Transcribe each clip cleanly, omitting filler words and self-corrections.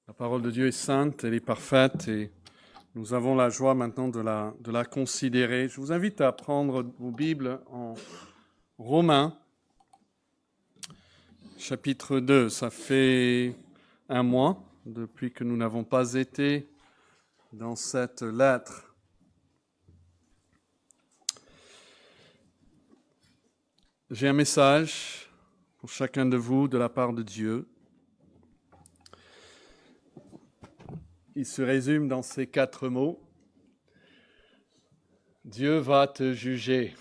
La parole de Dieu est sainte, elle est parfaite et nous avons la joie maintenant de la considérer. Je vous invite à prendre vos Bibles en Romains, chapitre 2. Ça fait un mois depuis que nous n'avons pas été dans cette lettre. J'ai un message pour chacun de vous de la part de Dieu. Il se résume dans ces 4 mots. Dieu va te juger.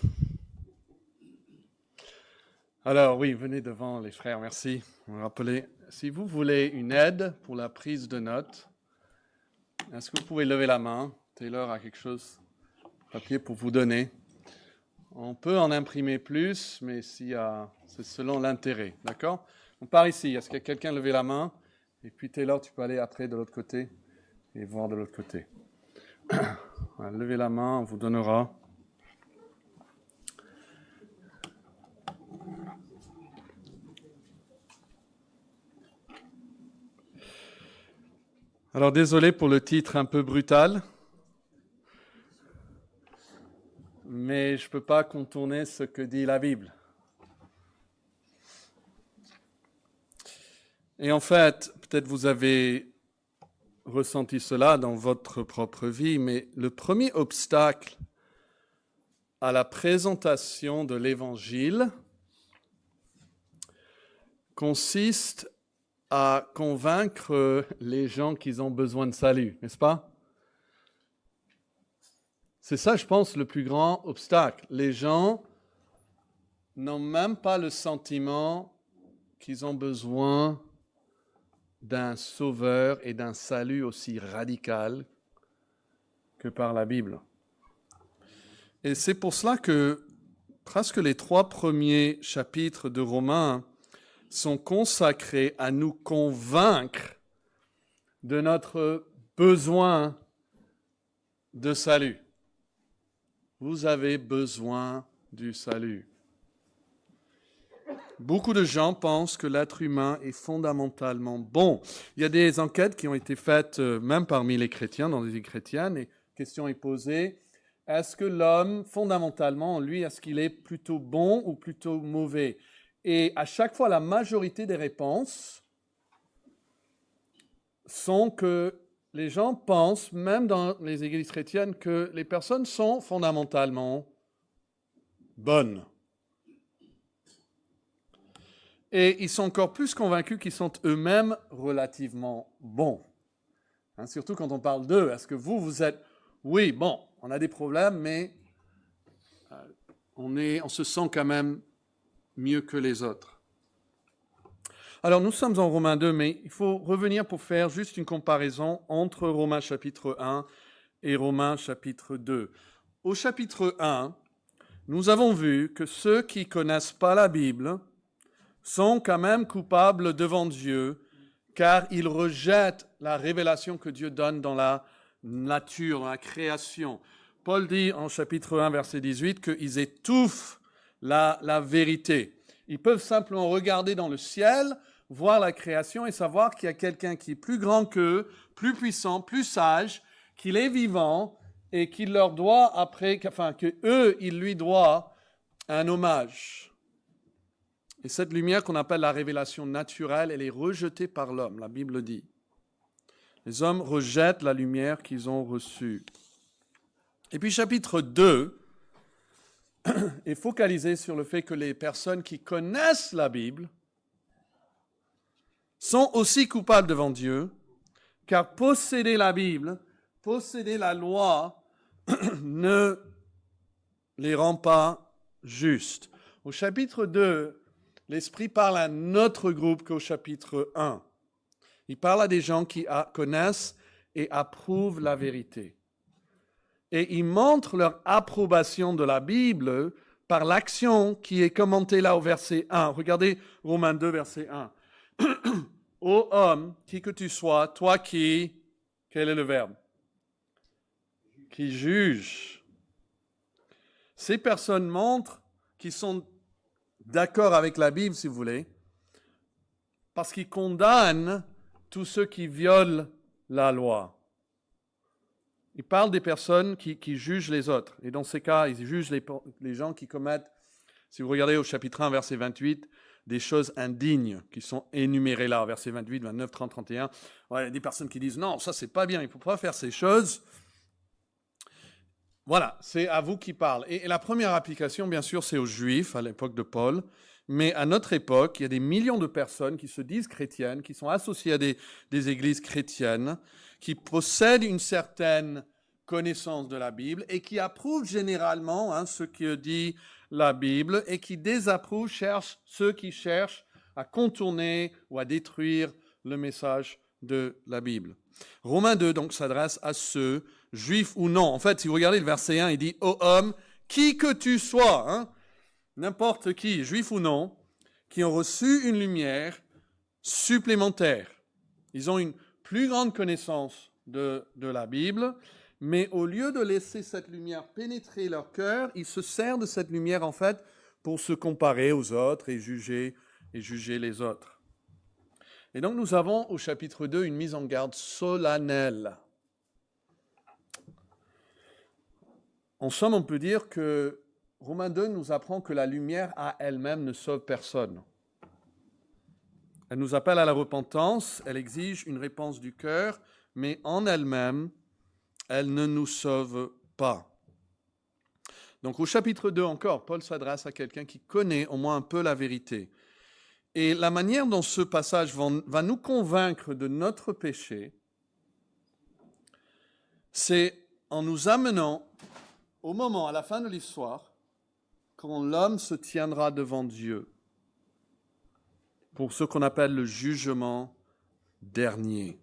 Alors oui, venez devant les frères, merci. Vous me rappelez, si vous voulez une aide pour la prise de notes, est-ce que vous pouvez lever la main? Taylor a quelque chose, papier pour vous donner. On peut en imprimer plus, mais c'est selon l'intérêt, d'accord? On part ici, est-ce que quelqu'un levé la main? Et puis Taylor, tu peux aller après de l'autre côté et voir de l'autre côté. Voilà, levez la main, on vous donnera. Alors désolé pour le titre un peu brutal, mais je ne peux pas contourner ce que dit la Bible. Et en fait, peut-être vous avez ressenti cela dans votre propre vie, mais le premier obstacle à la présentation de l'Évangile consiste à convaincre les gens qu'ils ont besoin de salut, n'est-ce pas? C'est ça, je pense, le plus grand obstacle. Les gens n'ont même pas le sentiment qu'ils ont besoin d'un sauveur et d'un salut aussi radical que par la Bible. Et c'est pour cela que presque les 3 premiers chapitres de Romains sont consacrés à nous convaincre de notre besoin de salut. Vous avez besoin du salut. Beaucoup de gens pensent que l'être humain est fondamentalement bon. Il y a des enquêtes qui ont été faites même parmi les chrétiens, dans des églises chrétiennes, et la question est posée, est-ce que l'homme, fondamentalement, lui, est-ce qu'il est plutôt bon ou plutôt mauvais? Et à chaque fois, la majorité des réponses sont que les gens pensent, même dans les églises chrétiennes, que les personnes sont fondamentalement bonnes. Et ils sont encore plus convaincus qu'ils sont eux-mêmes relativement bons. Surtout quand on parle d'eux. Est-ce que vous êtes... Oui, bon, on a des problèmes, mais on se sent quand même mieux que les autres. Alors, nous sommes en Romains 2, mais il faut revenir pour faire juste une comparaison entre Romains chapitre 1 et Romains chapitre 2. Au chapitre 1, nous avons vu que ceux qui ne connaissent pas la Bible sont quand même coupables devant Dieu, car ils rejettent la révélation que Dieu donne dans la nature, dans la création. Paul dit en chapitre 1, verset 18, qu'ils étouffent la vérité. Ils peuvent simplement regarder dans le ciel, voir la création et savoir qu'il y a quelqu'un qui est plus grand qu'eux, plus puissant, plus sage, qu'il est vivant et qu'il leur doit ils lui doivent un hommage. Et cette lumière qu'on appelle la révélation naturelle, elle est rejetée par l'homme, la Bible dit. Les hommes rejettent la lumière qu'ils ont reçue. Et puis chapitre 2 est focalisé sur le fait que les personnes qui connaissent la Bible sont aussi coupables devant Dieu, car posséder la Bible, posséder la loi, ne les rend pas justes. Au chapitre 2, l'Esprit parle à notre groupe qu'au chapitre 1. Il parle à des gens qui connaissent et approuvent la vérité. Et il montre leur approbation de la Bible par l'action qui est commentée là au verset 1. Regardez Romains 2, verset 1. Ô homme, qui que tu sois, toi qui... Quel est le verbe? Qui juge. Ces personnes montrent qu'ils sont d'accord avec la Bible, si vous voulez, parce qu'ils condamnent tous ceux qui violent la loi. Il parle des personnes qui jugent les autres. Et dans ces cas, ils jugent les gens qui commettent, si vous regardez au chapitre 1, verset 28, des choses indignes qui sont énumérées là, verset 28, 29, 30, 31. Ouais, il y a des personnes qui disent, non, ça c'est pas bien, il ne faut pas faire ces choses. Voilà, c'est à vous qui parle. Et la première application, bien sûr, c'est aux Juifs à l'époque de Paul. Mais à notre époque, il y a des millions de personnes qui se disent chrétiennes, qui sont associées à des églises chrétiennes, qui possèdent une certaine connaissance de la Bible et qui approuvent généralement ce que dit la Bible et qui désapprouvent ceux qui cherchent à contourner ou à détruire le message de la Bible. Romains 2 donc s'adresse à ceux, juifs ou non. En fait, si vous regardez le verset 1, il dit « Ô homme, qui que tu sois », n'importe qui, juif ou non, qui ont reçu une lumière supplémentaire. Ils ont une plus grande connaissance de la Bible, mais au lieu de laisser cette lumière pénétrer leur cœur, ils se servent de cette lumière, en fait, pour se comparer aux autres et juger les autres. Et donc, nous avons au chapitre 2 une mise en garde solennelle. En somme, on peut dire que Romains 2 nous apprend que la lumière à elle-même ne sauve personne. Elle nous appelle à la repentance, elle exige une réponse du cœur, mais en elle-même, elle ne nous sauve pas. Donc au chapitre 2 encore, Paul s'adresse à quelqu'un qui connaît au moins un peu la vérité. Et la manière dont ce passage va nous convaincre de notre péché, c'est en nous amenant au moment, à la fin de l'histoire, quand l'homme se tiendra devant Dieu pour ce qu'on appelle le jugement dernier.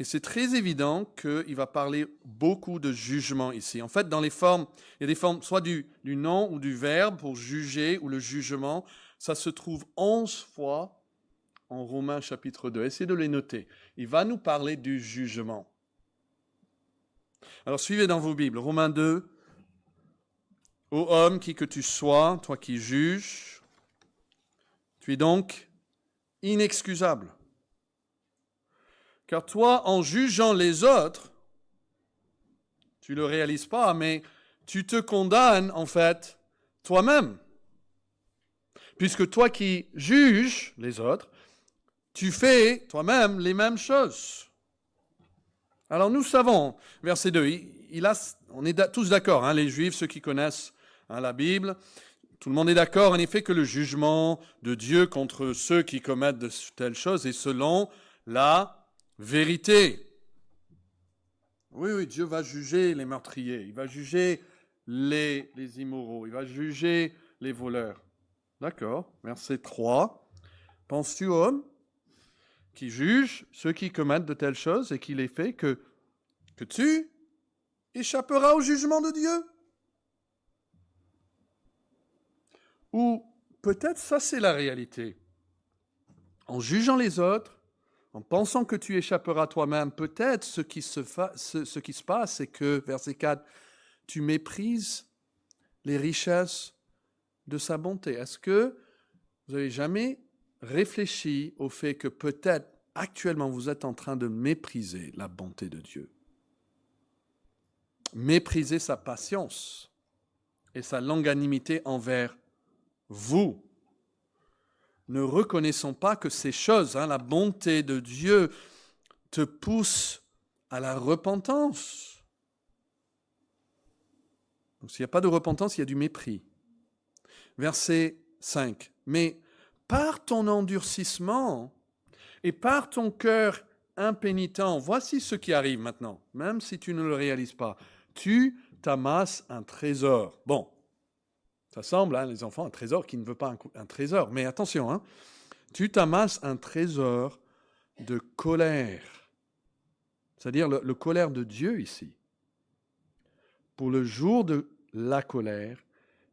Et c'est très évident qu'il va parler beaucoup de jugement ici. En fait, dans les formes, il y a des formes soit du nom ou du verbe pour juger ou le jugement. Ça se trouve 11 fois en Romains chapitre 2. Essayez de les noter. Il va nous parler du jugement. Alors, suivez dans vos Bibles. Romains 2. Ô homme, qui que tu sois, toi qui juges, tu es donc inexcusable. Car toi, en jugeant les autres, tu ne le réalises pas, mais tu te condamnes en fait toi-même. Puisque toi qui juges les autres, tu fais toi-même les mêmes choses. Alors nous savons, verset 2, on est tous d'accord, les Juifs, ceux qui connaissent la Bible, tout le monde est d'accord en effet que le jugement de Dieu contre ceux qui commettent de telles choses est selon la vérité. Oui, Dieu va juger les meurtriers, il va juger les immoraux, il va juger les voleurs. D'accord, verset 3. Penses-tu, homme, qui juge ceux qui commettent de telles choses et qui les fait, que tu échapperas au jugement de Dieu? Ou peut-être ça c'est la réalité. En jugeant les autres, en pensant que tu échapperas toi-même, peut-être ce qui se passe, c'est que, verset 4, tu méprises les richesses de sa bonté. Est-ce que vous n'avez jamais réfléchi au fait que peut-être actuellement vous êtes en train de mépriser la bonté de Dieu? Mépriser sa patience et sa longanimité envers vous. Ne reconnaissons pas que ces choses, la bonté de Dieu, te poussent à la repentance. Donc s'il n'y a pas de repentance, il y a du mépris. Verset 5. Mais par ton endurcissement et par ton cœur impénitent, voici ce qui arrive maintenant, même si tu ne le réalises pas. Tu t'amasses un trésor. Bon, ça semble, les enfants, un trésor qui ne veut pas un trésor. Mais attention, tu t'amasses un trésor de colère. C'est-à-dire le colère de Dieu ici. Pour le jour de la colère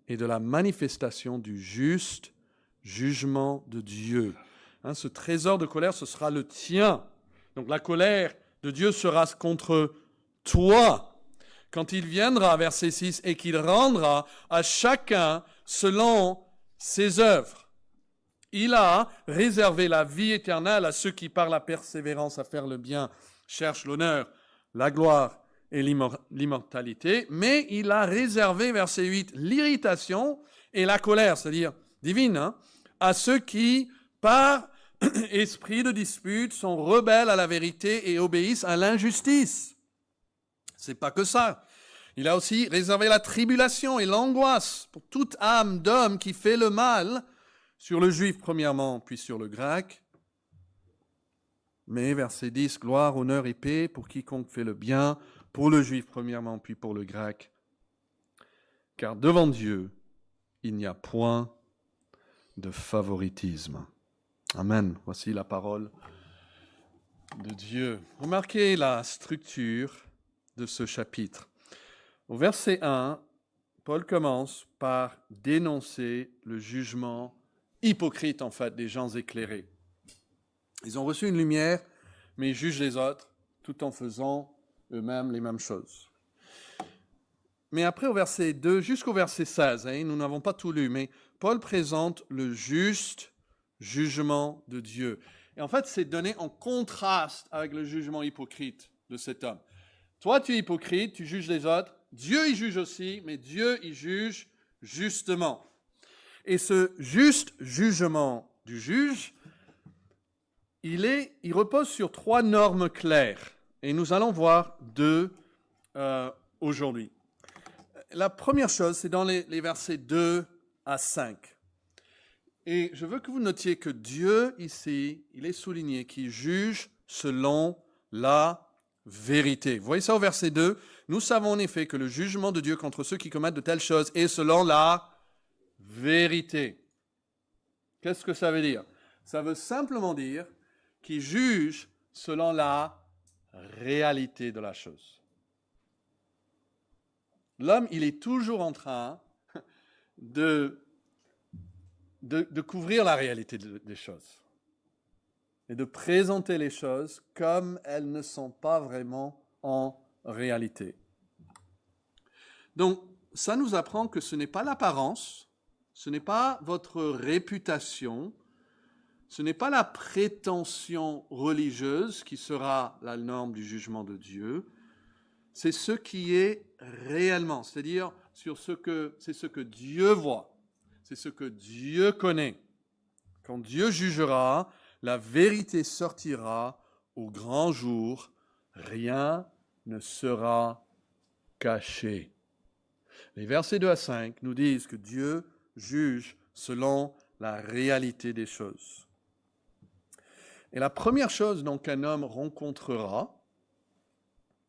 et de la manifestation du juste jugement de Dieu. Ce trésor de colère, ce sera le tien. Donc la colère de Dieu sera contre toi. Quand il viendra, verset 6, et qu'il rendra à chacun selon ses œuvres. Il a réservé la vie éternelle à ceux qui, par la persévérance à faire le bien, cherchent l'honneur, la gloire et l'immortalité, mais il a réservé, verset 8, l'irritation et la colère, c'est-à-dire divine, à ceux qui, par esprit de dispute, sont rebelles à la vérité et obéissent à l'injustice. C'est pas que ça. Il a aussi réservé la tribulation et l'angoisse pour toute âme d'homme qui fait le mal, sur le juif premièrement, puis sur le grec. Mais verset 10, gloire, honneur et paix pour quiconque fait le bien, pour le juif premièrement, puis pour le grec. Car devant Dieu, il n'y a point de favoritisme. Amen. Voici la parole de Dieu. Remarquez la structure de ce chapitre. Au verset 1, Paul commence par dénoncer le jugement hypocrite, en fait, des gens éclairés. Ils ont reçu une lumière, mais ils jugent les autres tout en faisant eux-mêmes les mêmes choses. Mais après, au verset 2 jusqu'au verset 16, nous n'avons pas tout lu, mais Paul présente le juste jugement de Dieu. Et en fait, c'est donné en contraste avec le jugement hypocrite de cet homme. Toi, tu es hypocrite, tu juges les autres. Dieu, il juge aussi, mais Dieu, il juge justement. Et ce juste jugement du juge, il repose sur 3 normes claires. Et nous allons voir 2 aujourd'hui. La première chose, c'est dans les versets 2 à 5. Et je veux que vous notiez que Dieu, ici, il est souligné qu'il juge selon la vérité. Vous voyez ça au verset 2 ? Nous savons en effet que le jugement de Dieu contre ceux qui commettent de telles choses est selon la vérité. Qu'est-ce que ça veut dire ? Ça veut simplement dire qu'il juge selon la réalité de la chose. L'homme, il est toujours en train de couvrir la réalité des choses et de présenter les choses comme elles ne sont pas vraiment en réalité. Donc, ça nous apprend que ce n'est pas l'apparence, ce n'est pas votre réputation, ce n'est pas la prétention religieuse qui sera la norme du jugement de Dieu, c'est ce qui est réellement, c'est-à-dire c'est ce que Dieu voit, c'est ce que Dieu connaît. Quand Dieu jugera, la vérité sortira au grand jour, rien ne sera caché. Les versets 2 à 5 nous disent que Dieu juge selon la réalité des choses. Et la première chose donc qu'un homme rencontrera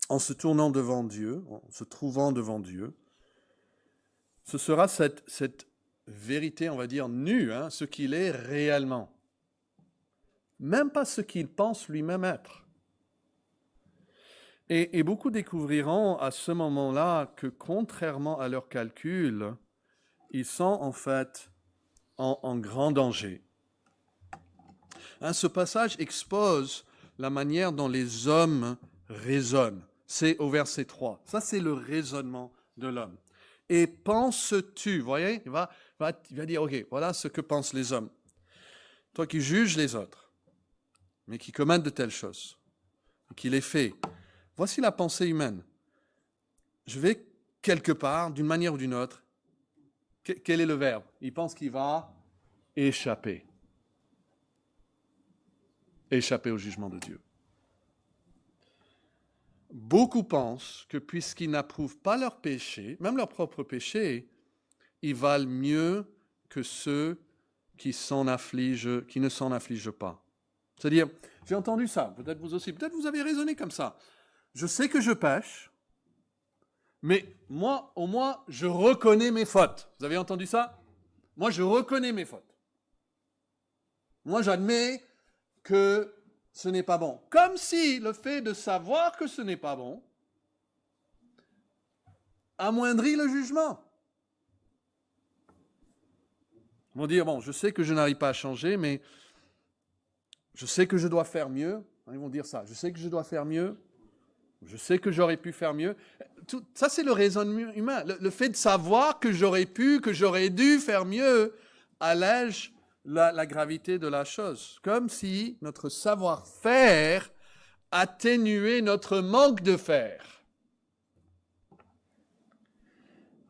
en se tournant devant Dieu, en se trouvant devant Dieu, ce sera cette vérité, on va dire, nue, ce qu'il est réellement. Même pas ce qu'il pense lui-même être. Et beaucoup découvriront à ce moment-là que, contrairement à leurs calculs, ils sont en fait en grand danger. Ce passage expose la manière dont les hommes raisonnent. C'est au verset 3. Ça, c'est le raisonnement de l'homme. Et penses-tu, vous voyez, il va dire, ok, voilà ce que pensent les hommes. Toi qui juges les autres, mais qui commettent de telles choses, qui les fait. Voici la pensée humaine. Je vais quelque part, d'une manière ou d'une autre. Quel est le verbe ? Il pense qu'il va échapper. Échapper au jugement de Dieu. Beaucoup pensent que puisqu'ils n'approuvent pas leur péché, même leur propre péché, ils valent mieux que ceux qui ne s'en affligent pas. C'est-à-dire, j'ai entendu ça, peut-être vous aussi, peut-être vous avez raisonné comme ça. Je sais que je pêche, mais moi, au moins, je reconnais mes fautes. Vous avez entendu ça ? Moi, je reconnais mes fautes. Moi, j'admets que ce n'est pas bon. Comme si le fait de savoir que ce n'est pas bon amoindrit le jugement. Ils vont dire, bon, je sais que je n'arrive pas à changer, mais je sais que je dois faire mieux. Ils vont dire ça, je sais que je dois faire mieux. Je sais que j'aurais pu faire mieux. Tout, ça, c'est le raisonnement humain. Le fait de savoir que j'aurais pu, que j'aurais dû faire mieux, allège la gravité de la chose, comme si notre savoir-faire atténuait notre manque de faire.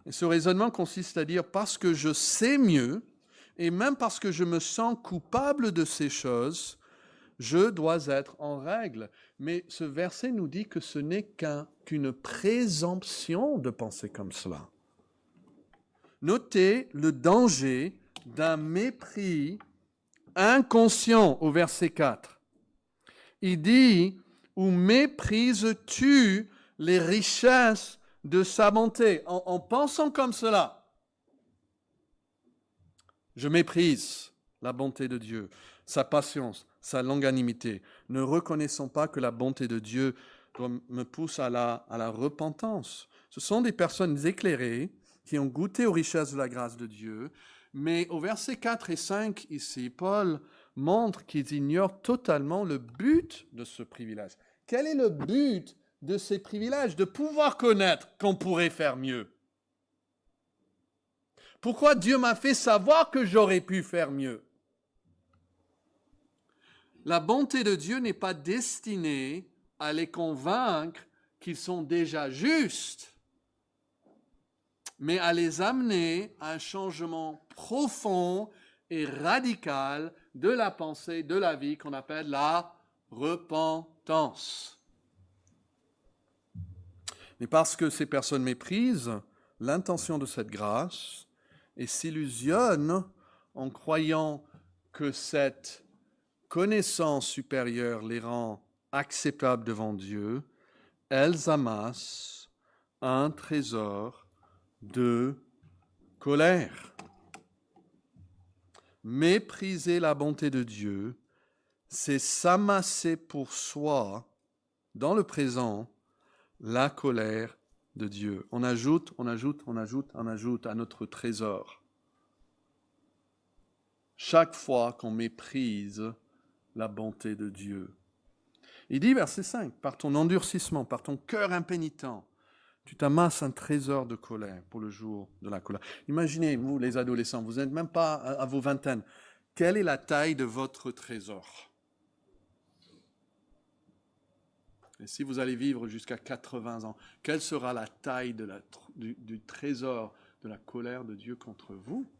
Et ce raisonnement consiste à dire, parce que je sais mieux, et même parce que je me sens coupable de ces choses, je dois être en règle. Mais ce verset nous dit que ce n'est qu'une présomption de penser comme cela. Notez le danger d'un mépris inconscient au verset 4. Il dit, où méprises-tu les richesses de sa bonté? En pensant comme cela, je méprise la bonté de Dieu, sa patience, sa longanimité, ne reconnaissant pas que la bonté de Dieu me pousse à la repentance. Ce sont des personnes éclairées qui ont goûté aux richesses de la grâce de Dieu, mais au verset 4 et 5, ici, Paul montre qu'ils ignorent totalement le but de ce privilège. Quel est le but de ces privilèges? De pouvoir connaître qu'on pourrait faire mieux. Pourquoi Dieu m'a fait savoir que j'aurais pu faire mieux? La bonté de Dieu n'est pas destinée à les convaincre qu'ils sont déjà justes, mais à les amener à un changement profond et radical de la pensée, de la vie qu'on appelle la repentance. Mais parce que ces personnes méprisent l'intention de cette grâce et s'illusionnent en croyant que cette connaissance supérieure les rend acceptables devant Dieu, elles amassent un trésor de colère. Mépriser la bonté de Dieu, c'est s'amasser pour soi, dans le présent, la colère de Dieu. On ajoute à notre trésor. Chaque fois qu'on méprise la bonté de Dieu. Il dit, verset 5, par ton endurcissement, par ton cœur impénitent, tu t'amasses un trésor de colère pour le jour de la colère. Imaginez, vous les adolescents, vous n'êtes même pas à vos vingtaines. Quelle est la taille de votre trésor? Et si vous allez vivre jusqu'à 80 ans, quelle sera la taille du trésor de la colère de Dieu contre vous?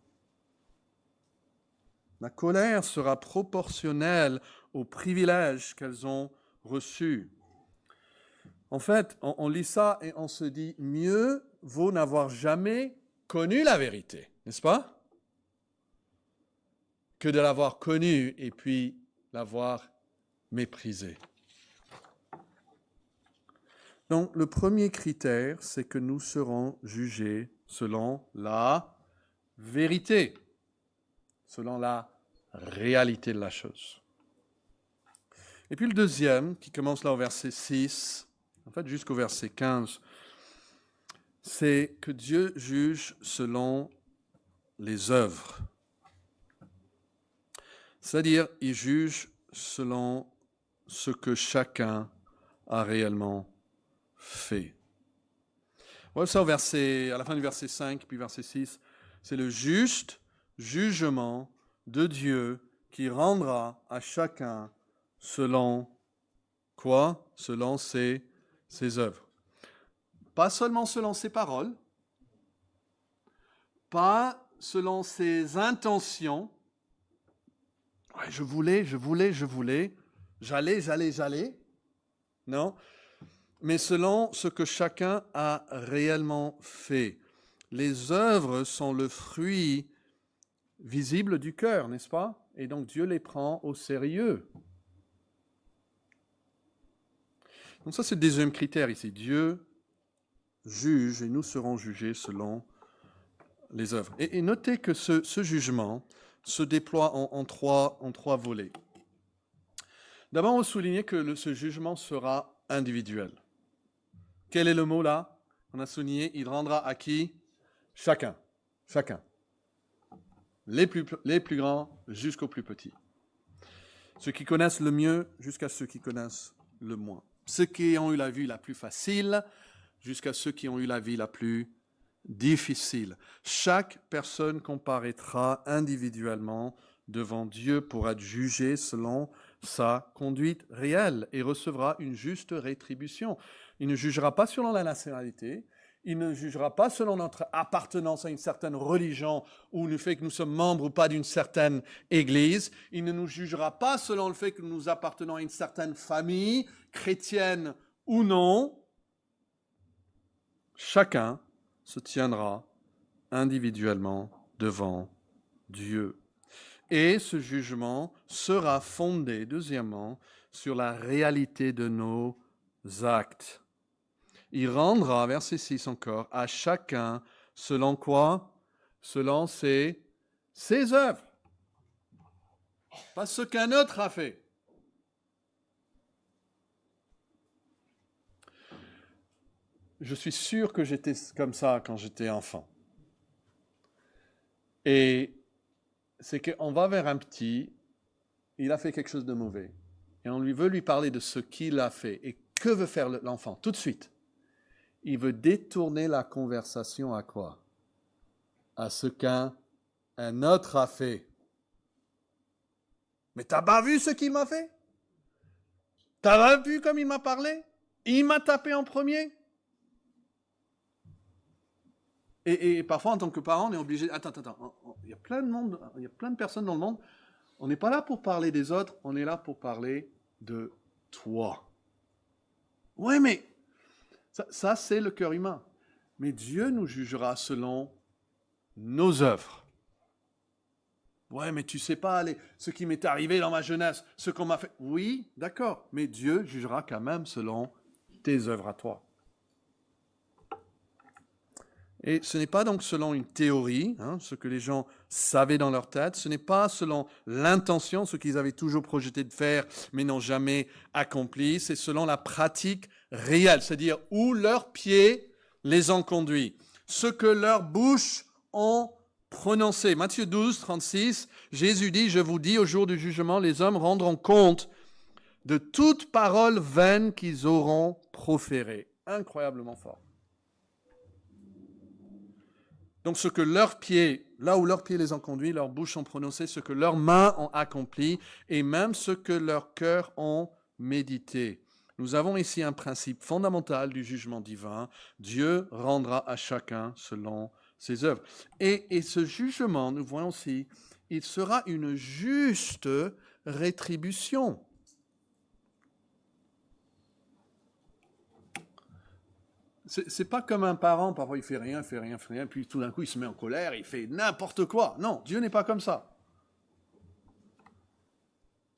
La colère sera proportionnelle aux privilèges qu'elles ont reçus. En fait, on lit ça et on se dit, mieux vaut n'avoir jamais connu la vérité, n'est-ce pas? Que de l'avoir connue et puis l'avoir méprisée. Donc, le premier critère, c'est que nous serons jugés selon la vérité, selon la réalité de la chose. Et puis le deuxième, qui commence là au verset 6, en fait jusqu'au verset 15, c'est que Dieu juge selon les œuvres. C'est-à-dire, il juge selon ce que chacun a réellement fait. Voilà ça à la fin du verset 5, puis verset 6, c'est le juste jugement de Dieu qui rendra à chacun selon quoi? Selon ses œuvres. Pas seulement selon ses paroles, pas selon ses intentions. Ouais, je voulais, j'allais. Non, mais selon ce que chacun a réellement fait. Les œuvres sont le fruit visible du cœur, n'est-ce pas? Et donc Dieu les prend au sérieux. Donc ça, c'est le deuxième critère ici. Dieu juge et nous serons jugés selon les œuvres. Et notez que ce jugement se déploie en trois volets. D'abord, on va souligner que ce jugement sera individuel. Quel est le mot là? On a souligné, il rendra à qui? Chacun. Chacun. Les plus grands jusqu'aux plus petits. Ceux qui connaissent le mieux jusqu'à ceux qui connaissent le moins. Ceux qui ont eu la vie la plus facile jusqu'à ceux qui ont eu la vie la plus difficile. Chaque personne comparaîtra individuellement devant Dieu pour être jugé selon sa conduite réelle et recevra une juste rétribution. Il ne jugera pas selon la nationalité, il ne jugera pas selon notre appartenance à une certaine religion ou le fait que nous sommes membres ou pas d'une certaine église. Il ne nous jugera pas selon le fait que nous appartenons à une certaine famille, chrétienne ou non. Chacun se tiendra individuellement devant Dieu. Et ce jugement sera fondé, deuxièmement, sur la réalité de nos actes. Il rendra, verset 6 encore, à chacun selon quoi? Selon ses œuvres. Pas ce qu'un autre a fait. Je suis sûr que j'étais comme ça quand j'étais enfant. Et c'est qu'on va vers un petit, il a fait quelque chose de mauvais. Et on veut lui parler de ce qu'il a fait. Et que veut faire l'enfant? Tout de suite. Il veut détourner la conversation à quoi? À ce qu'un autre a fait. Mais t'as pas vu ce qu'il m'a fait? T'as pas vu comme il m'a parlé? Il m'a tapé en premier. Et parfois, en tant que parent, on est obligé... Attends. Il y a plein de monde, il y a plein de personnes dans le monde. On n'est pas là pour parler des autres, on est là pour parler de toi. Oui, mais... Ça, c'est le cœur humain. Mais Dieu nous jugera selon nos œuvres. Ouais, mais tu sais pas ce qui m'est arrivé dans ma jeunesse, ce qu'on m'a fait. Oui, d'accord, mais Dieu jugera quand même selon tes œuvres à toi. Et ce n'est pas donc selon une théorie, ce que les gens savaient dans leur tête, ce n'est pas selon l'intention, ce qu'ils avaient toujours projeté de faire, mais n'ont jamais accompli, c'est selon la pratique réelle, c'est-à-dire où leurs pieds les ont conduits, ce que leurs bouches ont prononcé. Matthieu 12, 36, Jésus dit, « Je vous dis, au jour du jugement, les hommes rendront compte de toute parole vaine qu'ils auront proférée. » Incroyablement fort. Donc ce que leurs pieds, là où leurs pieds les ont conduits, leurs bouches ont prononcé, ce que leurs mains ont accompli, et même ce que leurs cœurs ont médité. Nous avons ici un principe fondamental du jugement divin. Dieu rendra à chacun selon ses œuvres. Et ce jugement, nous voyons aussi, il sera une juste rétribution. C'est pas comme un parent, parfois il fait rien, puis tout d'un coup il se met en colère, il fait n'importe quoi. Non, Dieu n'est pas comme ça.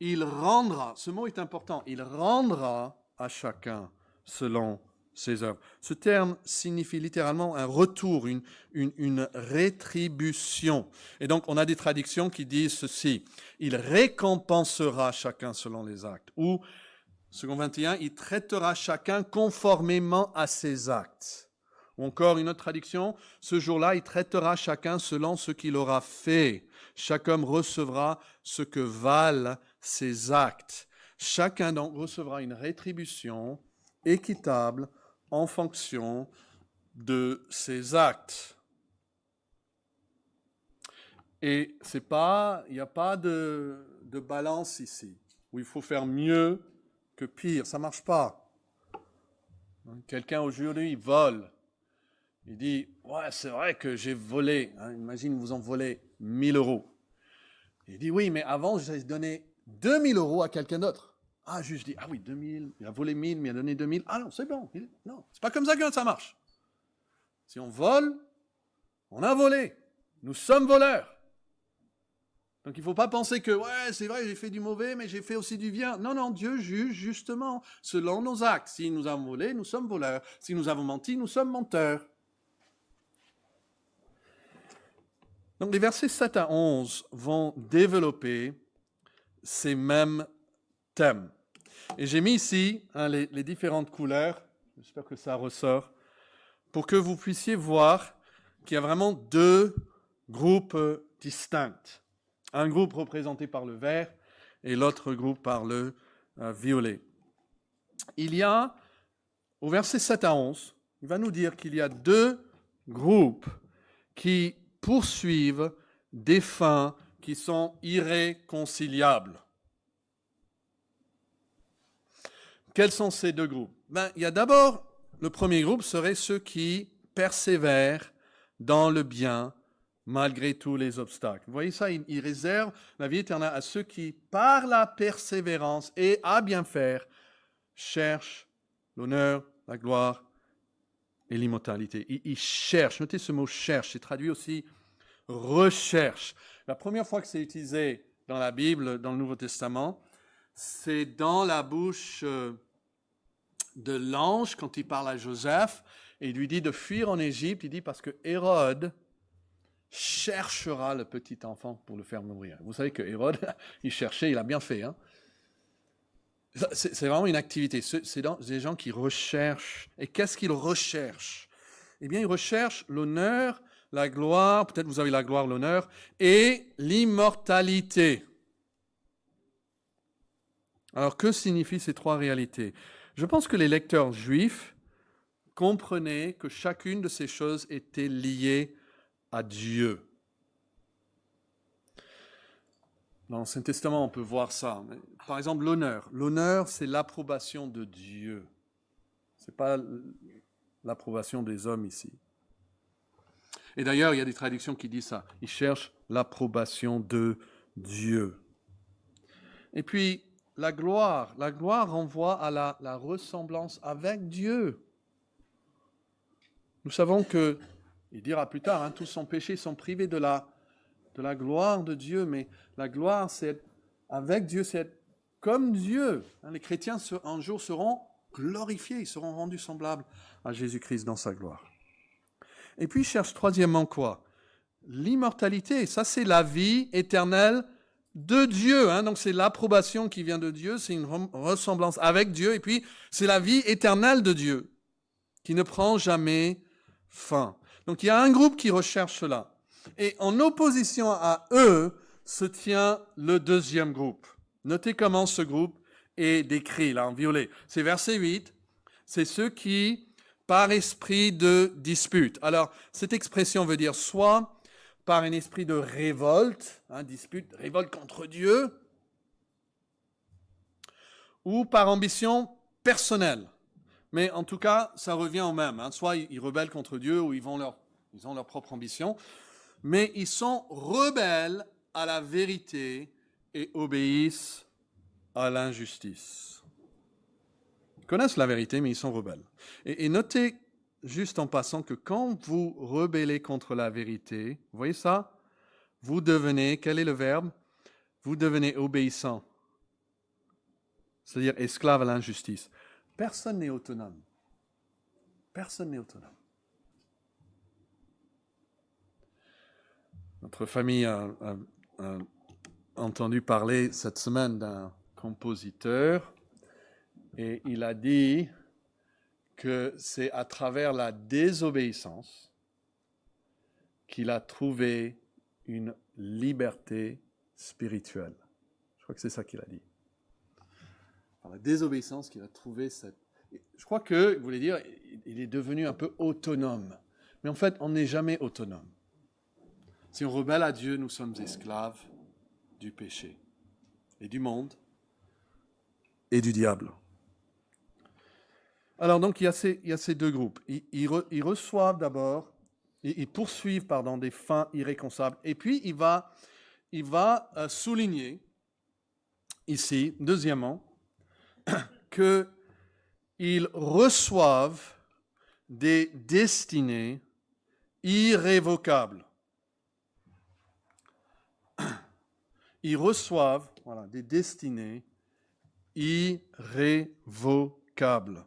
Il rendra, ce mot est important, il rendra à chacun selon ses œuvres. Ce terme signifie littéralement un retour, une rétribution. Et donc on a des traductions qui disent ceci, il récompensera chacun selon les actes, ou second 21, il traitera chacun conformément à ses actes. Ou encore une autre traduction, ce jour-là, il traitera chacun selon ce qu'il aura fait. Chaque homme recevra ce que valent ses actes. Chacun donc recevra une rétribution équitable en fonction de ses actes. Et il n'y a pas de balance ici, où il faut faire mieux que pire, ça ne marche pas. Quelqu'un aujourd'hui vole. Il dit, ouais, c'est vrai que j'ai volé. Imagine, vous en volez 1 000 euros. Il dit, oui, mais avant, j'ai donné 2 000 euros à quelqu'un d'autre. Ah, juste dit, ah oui, 2 000, il a volé 1 000, mais il a donné 2 000. Ah non, c'est bon. Non, c'est pas comme ça que ça marche. Si on vole, on a volé. Nous sommes voleurs. Donc il ne faut pas penser que, ouais, c'est vrai, j'ai fait du mauvais, mais j'ai fait aussi du bien. Non, Dieu juge justement selon nos actes. Si nous avons volé, nous sommes voleurs. Si nous avons menti, nous sommes menteurs. Donc les versets 7 à 11 vont développer ces mêmes thèmes. Et j'ai mis ici les différentes couleurs, j'espère que ça ressort, pour que vous puissiez voir qu'il y a vraiment 2 groupes distincts. Un groupe représenté par le vert et l'autre groupe par le violet. Il y a, au verset 7 à 11, il va nous dire qu'il y a 2 groupes qui poursuivent des fins qui sont irréconciliables. Quels sont ces deux groupes? Il y a d'abord, le premier groupe serait ceux qui persévèrent dans le bien malgré tous les obstacles. Vous voyez ça, il réserve la vie éternelle à ceux qui, par la persévérance et à bien faire, cherchent l'honneur, la gloire et l'immortalité. Il cherche, notez ce mot cherche, c'est traduit aussi recherche. La première fois que c'est utilisé dans la Bible, dans le Nouveau Testament, c'est dans la bouche de l'ange quand il parle à Joseph et il lui dit de fuir en Égypte. Il dit parce que Hérode cherchera le petit enfant pour le faire mourir. Vous savez que Hérode, il cherchait, il a bien fait. Hein? C'est vraiment une activité. C'est des gens qui recherchent. Et qu'est-ce qu'ils recherchent? Eh bien, ils recherchent l'honneur, la gloire, peut-être vous avez la gloire, l'honneur, et l'immortalité. Alors, que signifient ces trois réalités? Je pense que les lecteurs juifs comprenaient que chacune de ces choses était liée à Dieu. Dans l'Ancien Testament, on peut voir ça. Par exemple, l'honneur. L'honneur, c'est l'approbation de Dieu. Ce n'est pas l'approbation des hommes ici. Et d'ailleurs, il y a des traductions qui disent ça. Ils cherchent l'approbation de Dieu. Et puis, la gloire renvoie à la ressemblance avec Dieu. Nous savons que, il dira plus tard, tous sans péché sont privés de la gloire de Dieu, mais la gloire, c'est être avec Dieu, c'est être comme Dieu. Les chrétiens, un jour, seront glorifiés, ils seront rendus semblables à Jésus-Christ dans sa gloire. Et puis, il cherche troisièmement quoi? L'immortalité, ça c'est la vie éternelle de Dieu. Donc c'est l'approbation qui vient de Dieu, c'est une ressemblance avec Dieu, et puis c'est la vie éternelle de Dieu, qui ne prend jamais fin. Donc il y a un groupe qui recherche cela. Et en opposition à eux se tient le deuxième groupe. Notez comment ce groupe est décrit là en violet. C'est verset 8, c'est ceux qui, par esprit de dispute. Alors, cette expression veut dire soit par un esprit de révolte, dispute, révolte contre Dieu, ou par ambition personnelle. Mais en tout cas, ça revient au même. Soit ils rebellent contre Dieu, ou ils ont leur propre ambition, mais ils sont rebelles à la vérité et obéissent à l'injustice. Ils connaissent la vérité, mais ils sont rebelles. Et notez juste en passant que quand vous rebellez contre la vérité, vous voyez ça? Vous devenez, quel est le verbe? Vous devenez obéissant. C'est-à-dire esclave à l'injustice. Personne n'est autonome. Personne n'est autonome. Notre famille a entendu parler cette semaine d'un compositeur et il a dit que c'est à travers la désobéissance qu'il a trouvé une liberté spirituelle. Je crois que c'est ça qu'il a dit. Par la désobéissance qu'il a trouvé cette... Je crois que, vous voulez dire, il est devenu un peu autonome. Mais en fait, on n'est jamais autonome. Si on rebelle à Dieu, nous sommes esclaves du péché et du monde et du diable. Alors donc, il y a ces deux groupes. Ils reçoivent d'abord, ils poursuivent des fins irréconciliables. Et puis, il va souligner ici, deuxièmement, qu'ils reçoivent des destinées irrévocables. Ils reçoivent des destinées irrévocables.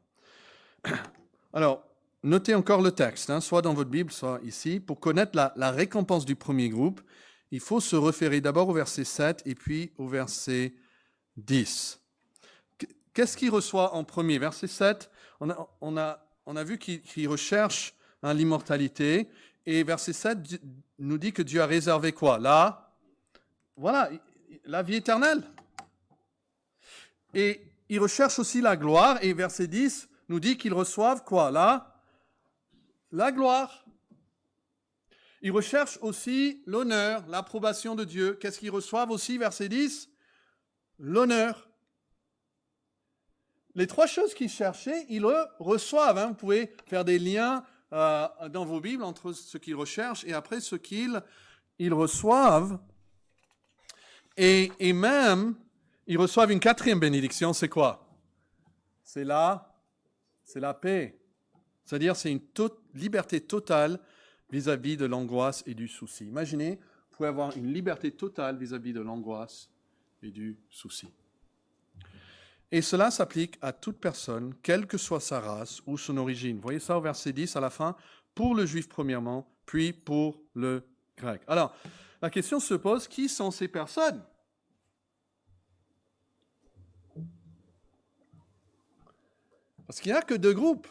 Alors, notez encore le texte, soit dans votre Bible, soit ici. Pour connaître la récompense du premier groupe, il faut se référer d'abord au verset 7 et puis au verset 10. Qu'est-ce qu'il reçoit en premier? Verset 7, on a vu qu'il recherche l'immortalité. Et verset 7 nous dit que Dieu a réservé quoi? La vie éternelle. Et il recherche aussi la gloire. Et verset 10 nous dit qu'ils reçoivent quoi? La gloire. Ils recherchent aussi l'honneur, l'approbation de Dieu. Qu'est-ce qu'ils reçoivent aussi, verset 10? L'honneur. Les trois choses qu'ils cherchaient, ils le reçoivent. Vous pouvez faire des liens dans vos Bibles entre ce qu'ils recherchent et après ce qu'ils reçoivent. Et même, ils reçoivent une quatrième bénédiction, c'est quoi? C'est la paix. C'est-à-dire, c'est une liberté totale vis-à-vis de l'angoisse et du souci. Imaginez, vous pouvez avoir une liberté totale vis-à-vis de l'angoisse et du souci. Et cela s'applique à toute personne, quelle que soit sa race ou son origine. Vous voyez ça au verset 10 à la fin, pour le juif premièrement, puis pour le grec. Alors, la question se pose, qui sont ces personnes? Parce qu'il n'y a que deux groupes.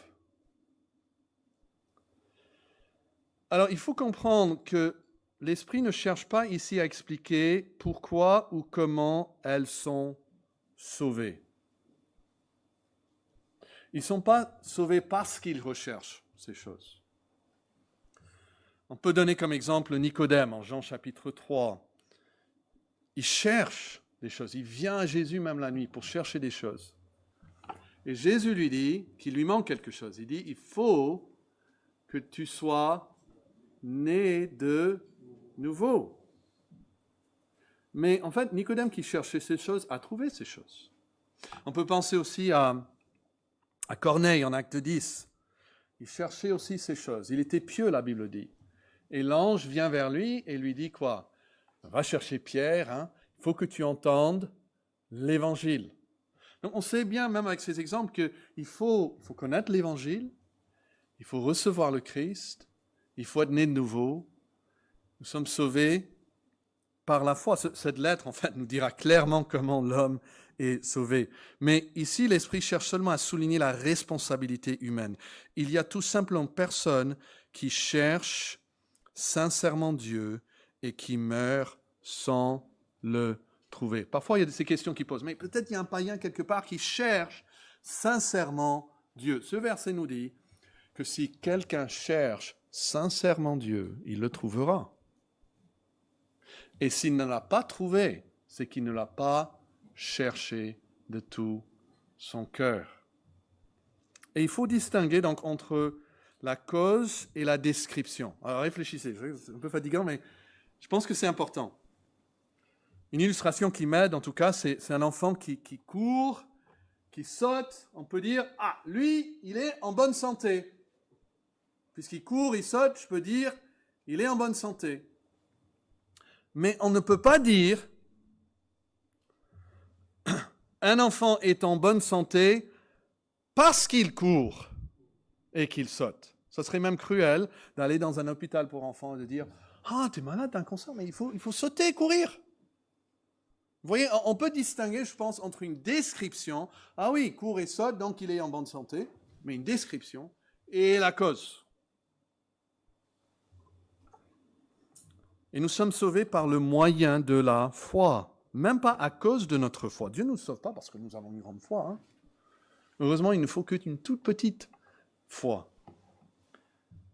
Alors, il faut comprendre que l'Esprit ne cherche pas ici à expliquer pourquoi ou comment elles sont sauvées. Ils ne sont pas sauvés parce qu'ils recherchent ces choses. On peut donner comme exemple Nicodème en Jean chapitre 3. Il cherche des choses. Il vient à Jésus même la nuit pour chercher des choses. Et Jésus lui dit qu'il lui manque quelque chose. Il dit, il faut que tu sois né de nouveau. Mais en fait, Nicodème qui cherchait ces choses a trouvé ces choses. On peut penser aussi à Corneille en Acte 10. Il cherchait aussi ces choses. Il était pieux, la Bible dit. Et l'ange vient vers lui et lui dit quoi? Va chercher Pierre, il faut que tu entendes l'évangile. Donc on sait bien, même avec ces exemples, qu'il faut connaître l'évangile, il faut recevoir le Christ, il faut être né de nouveau. Nous sommes sauvés par la foi. Cette lettre, en fait, nous dira clairement comment l'homme est sauvé. Mais ici, l'Esprit cherche seulement à souligner la responsabilité humaine. Il y a tout simplement personne qui cherche sincèrement Dieu et qui meurt sans le trouver. Parfois, il y a ces questions qui posent, mais peut-être il y a un païen quelque part qui cherche sincèrement Dieu. Ce verset nous dit que si quelqu'un cherche sincèrement Dieu, il le trouvera. Et s'il ne l'a pas trouvé, c'est qu'il ne l'a pas cherché de tout son cœur. Et il faut distinguer donc entre la cause et la description. Alors réfléchissez, c'est un peu fatigant, mais je pense que c'est important. Une illustration qui m'aide, en tout cas, c'est un enfant qui court, qui saute. On peut dire, ah, lui, il est en bonne santé. Puisqu'il court, il saute, je peux dire, il est en bonne santé. Mais on ne peut pas dire, un enfant est en bonne santé parce qu'il court et qu'il saute. Ça serait même cruel d'aller dans un hôpital pour enfants et de dire « Ah, t'es malade d'un cancer, mais il faut sauter, courir !» Vous voyez, on peut distinguer, je pense, entre une description « Ah oui, court et saute, donc il est en bonne santé », mais une description, et la cause. Et nous sommes sauvés par le moyen de la foi, même pas à cause de notre foi. Dieu ne nous sauve pas parce que nous avons une grande foi. Heureusement, il ne faut qu'une toute petite foi.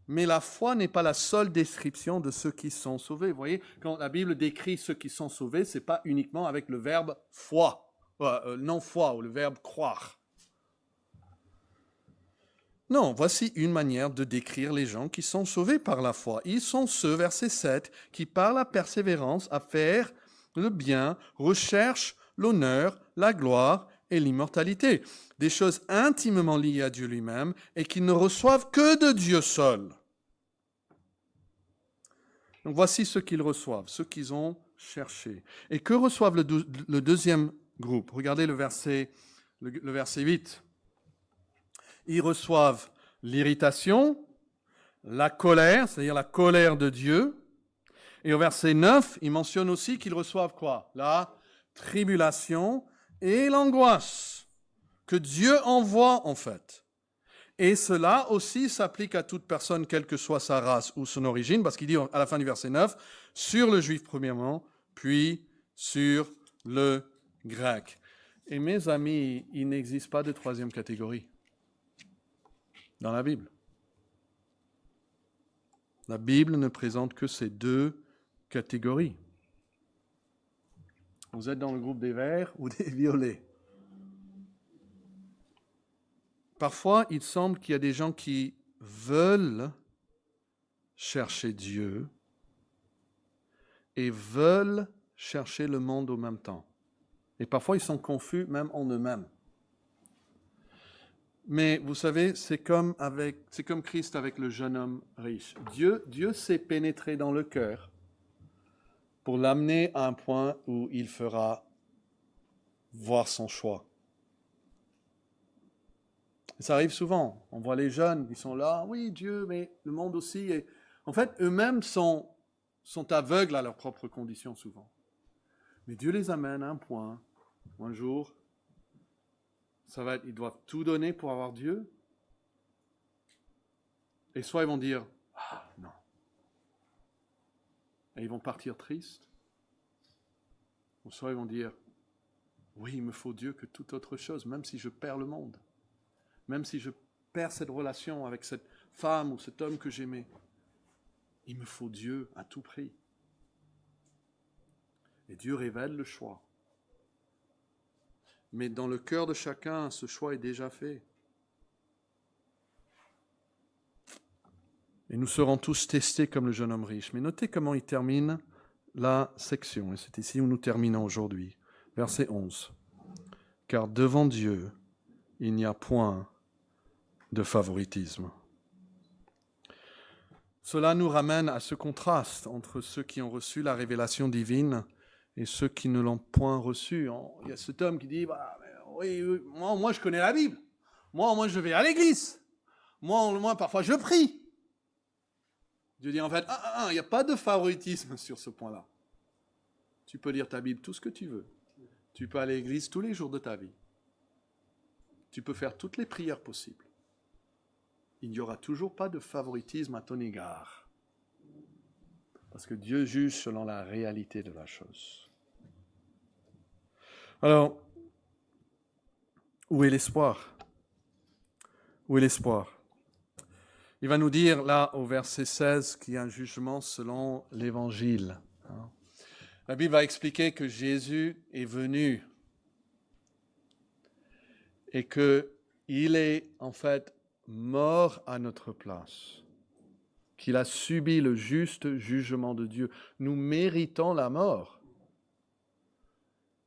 Mais la foi n'est pas la seule description de ceux qui sont sauvés. Vous voyez, quand la Bible décrit ceux qui sont sauvés, ce n'est pas uniquement avec le verbe foi, non foi, ou le verbe croire. Non, voici une manière de décrire les gens qui sont sauvés par la foi. Ils sont ceux, verset 7, qui par la persévérance à faire le bien recherchent l'honneur, la gloire et l'immortalité. Des choses intimement liées à Dieu lui-même et qui ne reçoivent que de Dieu seul. Donc voici ce qu'ils reçoivent, ce qu'ils ont cherché. Et que reçoivent le deuxième groupe? Regardez le verset 8. Ils reçoivent l'irritation, la colère, c'est-à-dire la colère de Dieu. Et au verset 9, il mentionne aussi qu'ils reçoivent quoi? La tribulation et l'angoisse que Dieu envoie en fait. Et cela aussi s'applique à toute personne, quelle que soit sa race ou son origine, parce qu'il dit à la fin du verset 9, sur le juif premièrement, puis sur le grec. Et mes amis, il n'existe pas de troisième catégorie dans la Bible. La Bible ne présente que ces deux catégories. Vous êtes dans le groupe des verts ou des violets. Parfois, il semble qu'il y a des gens qui veulent chercher Dieu et veulent chercher le monde au même temps. Et parfois, ils sont confus même en eux-mêmes. Mais vous savez, c'est comme Christ avec le jeune homme riche. Dieu s'est pénétré dans le cœur pour l'amener à un point où il fera voir son choix. Et ça arrive souvent. On voit les jeunes qui sont là, oui, Dieu, mais le monde aussi. Et en fait, eux-mêmes sont aveugles à leurs propres conditions souvent. Mais Dieu les amène à un point où un jour, ils doivent tout donner pour avoir Dieu. Et soit ils vont dire, ah non. Et ils vont partir tristes. Ou soit ils vont dire, oui, il me faut Dieu que toute autre chose, même si je perds le monde. Même si je perds cette relation avec cette femme ou cet homme que j'aimais. Il me faut Dieu à tout prix. Et Dieu révèle le choix. Mais dans le cœur de chacun, ce choix est déjà fait. Et nous serons tous testés comme le jeune homme riche. Mais notez comment il termine la section. Et c'est ici où nous terminons aujourd'hui. Verset 11. Car devant Dieu, il n'y a point de favoritisme. Cela nous ramène à ce contraste entre ceux qui ont reçu la révélation divine et ceux qui ne l'ont point reçu. Il y a cet homme qui dit, oui, moi je connais la Bible. Moi je vais à l'église. Moi parfois je prie. Dieu dit en fait, il n'y a pas de favoritisme sur ce point-là. Tu peux lire ta Bible tout ce que tu veux. Tu peux aller à l'église tous les jours de ta vie. Tu peux faire toutes les prières possibles. Il n'y aura toujours pas de favoritisme à ton égard. Parce que Dieu juge selon la réalité de la chose. Alors, où est l'espoir? Où est l'espoir? Il va nous dire là au verset 16 qu'il y a un jugement selon l'Évangile. La Bible va expliquer que Jésus est venu et qu'il est en fait mort à notre place, qu'il a subi le juste jugement de Dieu. Nous méritons la mort.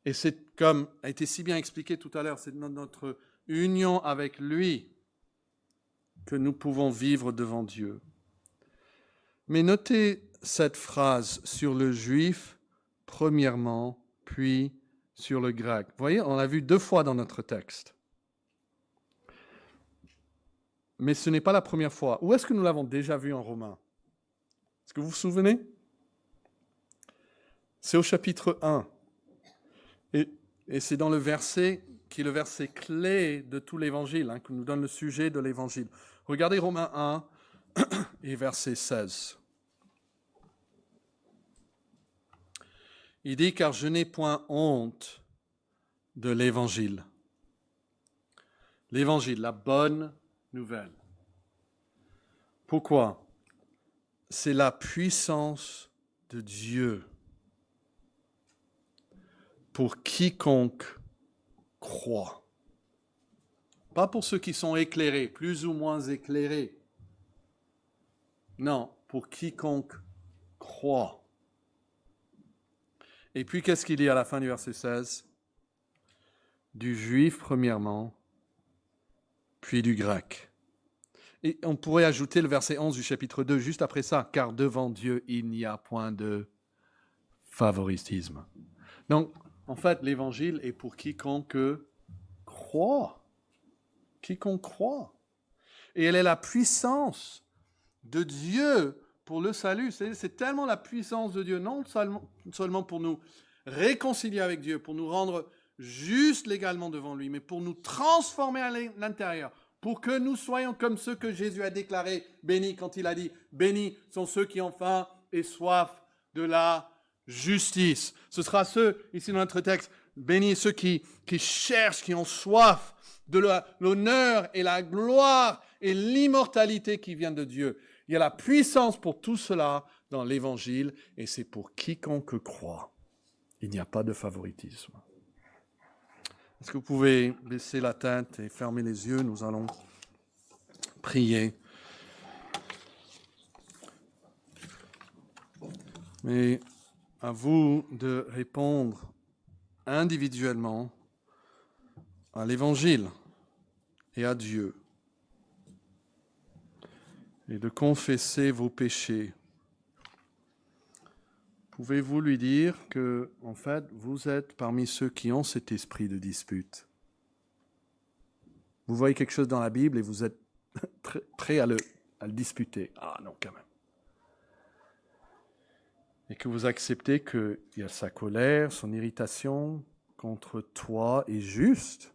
Et c'est comme a été si bien expliqué tout à l'heure, c'est notre union avec lui que nous pouvons vivre devant Dieu. Mais notez cette phrase sur le juif, premièrement, puis sur le grec. Vous voyez, on l'a vu 2 fois dans notre texte. Mais ce n'est pas la première fois. Où est-ce que nous l'avons déjà vu en Romains? Est-ce que vous vous souvenez? C'est au chapitre 1. Et c'est dans le verset qui est le verset clé de tout l'Évangile, qui nous donne le sujet de l'Évangile. Regardez Romains 1 et verset 16. Il dit, car je n'ai point honte de l'Évangile. L'Évangile, la bonne nouvelle. Pourquoi? C'est la puissance de Dieu pour quiconque croit. Pas pour ceux qui sont éclairés, plus ou moins éclairés. Non, pour quiconque croit. Et puis, qu'est-ce qu'il dit à la fin du verset 16? Du juif, premièrement, puis du grec. Et on pourrait ajouter le verset 11 du chapitre 2 juste après ça, car devant Dieu, il n'y a point de favoritisme. Donc, en fait, l'Évangile est pour quiconque croit. Quiconque croit. Et elle est la puissance de Dieu pour le salut. C'est tellement la puissance de Dieu, non seulement pour nous réconcilier avec Dieu, pour nous rendre justes légalement devant lui, mais pour nous transformer à l'intérieur, pour que nous soyons comme ceux que Jésus a déclarés bénis quand il a dit « Bénis sont ceux qui ont faim et soif de la justice ». Ce sera ceux, ici dans notre texte, bénis ceux qui cherchent, qui ont soif de l'honneur et la gloire et l'immortalité qui vient de Dieu. Il y a la puissance pour tout cela dans l'Évangile, et c'est pour quiconque croit. Il n'y a pas de favoritisme. Est-ce que vous pouvez baisser la tête et fermer les yeux? Nous allons prier. Mais à vous de répondre individuellement à l'Évangile et à Dieu, et de confesser vos péchés. Pouvez-vous lui dire que, en fait, vous êtes parmi ceux qui ont cet esprit de dispute? Vous voyez quelque chose dans la Bible et vous êtes prêt à le disputer. Ah non, quand même. Et que vous acceptez qu'il y a sa colère, son irritation contre toi est juste.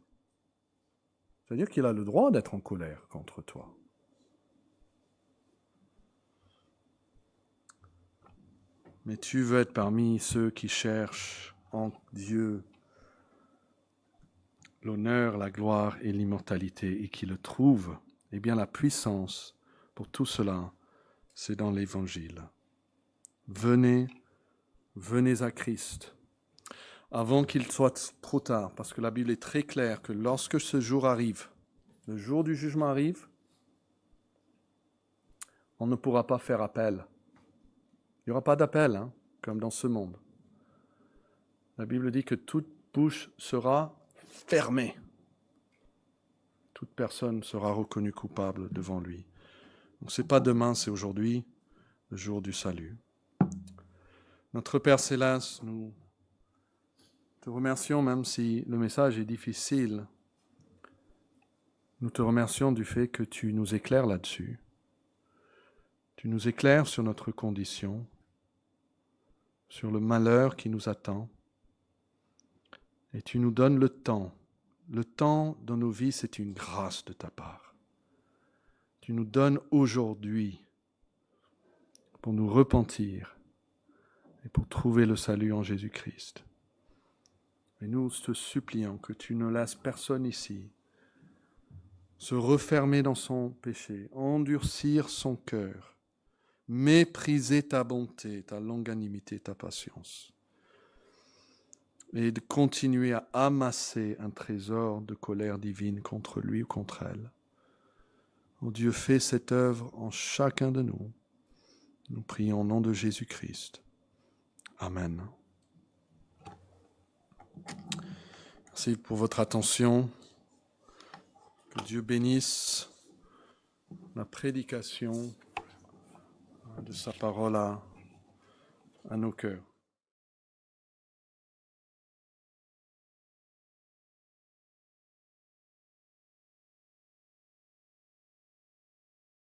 C'est-à-dire qu'il a le droit d'être en colère contre toi. Mais tu veux être parmi ceux qui cherchent en Dieu l'honneur, la gloire et l'immortalité et qui le trouvent. Eh bien, la puissance pour tout cela, c'est dans l'Évangile. Venez à Christ avant qu'il soit trop tard, parce que la Bible est très claire que lorsque ce jour arrive, le jour du jugement arrive, on ne pourra pas faire appel. Il n'y aura pas d'appel, comme dans ce monde. La Bible dit que toute bouche sera fermée. Toute personne sera reconnue coupable devant lui. Donc ce n'est pas demain, c'est aujourd'hui, le jour du salut. Notre Père Céleste, nous te remercions, même si le message est difficile. Nous te remercions du fait que tu nous éclaires là-dessus. Tu nous éclaires sur notre condition, sur le malheur qui nous attend. Et tu nous donnes le temps. Le temps dans nos vies, c'est une grâce de ta part. Tu nous donnes aujourd'hui pour nous repentir et pour trouver le salut en Jésus-Christ. Et nous te supplions que tu ne laisses personne ici se refermer dans son péché, endurcir son cœur, mépriser ta bonté, ta longanimité, ta patience, et de continuer à amasser un trésor de colère divine contre lui ou contre elle. Oh Dieu, fais cette œuvre en chacun de nous. Nous prions au nom de Jésus-Christ. Amen. Merci pour votre attention. Que Dieu bénisse la prédication de sa parole à nos cœurs.